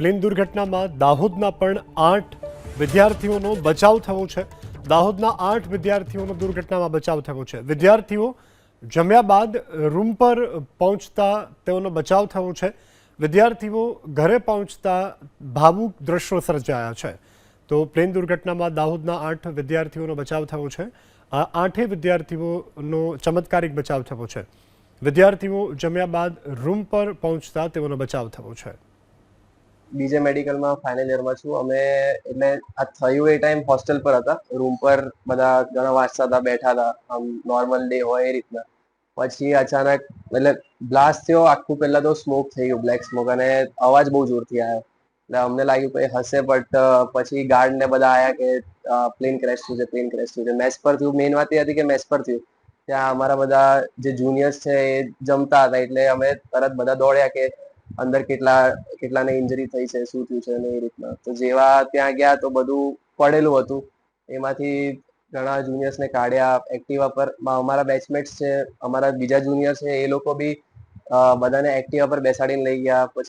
Plane દુર્ઘટનામાં દાહોદના પણ 8 વિદ્યાર્થીઓનો બચાવ થયો છે। દાહોદના 8 વિદ્યાર્થીઓનો દુર્ઘટનામાં બચાવ થયો છે। વિદ્યાર્થીઓ જમ્યા બાદ રૂમ પર પહોંચતા તેઓનો બચાવ થયો છે। વિદ્યાર્થીઓ ઘરે પહોંચતા ભાવુક દ્રશ્યો સર્જાયા છે। તો પ્લેન દુર્ઘટનામાં દાહોદના 8 વિદ્યાર્થીઓનો બચાવ થયો છે। આ 8 વિદ્યાર્થીઓનો ચમત્કારિક બચાવ થયો છે। વિદ્યાર્થીઓ જમ્યા બાદ રૂમ પર પહોંચતા તેઓનો બચાવ થયો છે। બીજે મેડિકલમાં ફાઇનલ યરમાં છું અમે। એટલે આ થયું એ ટાઈમ હોસ્ટેલ પર હતા, રૂમ પર બધા ઘણા વાંચતા હતા, બેઠા હતા, આમ નોર્મલ ડે હોય એ રીતના। પછી અચાનક એટલે બ્લાસ્ટ થયો, આખું પહેલા તો સ્મોક થઈ ગયું, બ્લેક સ્મોક, અને અવાજ બહુ જોરથી આવ્યો। એટલે અમને લાગ્યું કે હશે, બટ પછી ગાર્ડ ને બધા આયા કે પ્લેન ક્રેશ થયું છે, પ્લેન ક્રેશ થયું છે। મેસ પર થયું, મેઇન વાત એ હતી કે મેસ પર થયું। ત્યાં અમારા બધા જે જુનિયર્સ છે એ જમતા હતા, એટલે અમે તરત બધા દોડ્યા કે અંદર કેટલાને ઇન્જરી થઈ છે, શું થયું છે ને એ રીતના। તો જેવા ત્યાં ગયા તો બધું પડેલું હતું। એમાંથી ઘણા જુનિયર્સને કાઢ્યા એક્ટિવા પર। અમારા બેચમેટ્સ છે, અમારા બીજા જુનિયર છે, એ લોકો બી બધાને એક્ટિવા પર બેસાડીને લઈ ગયા। પછી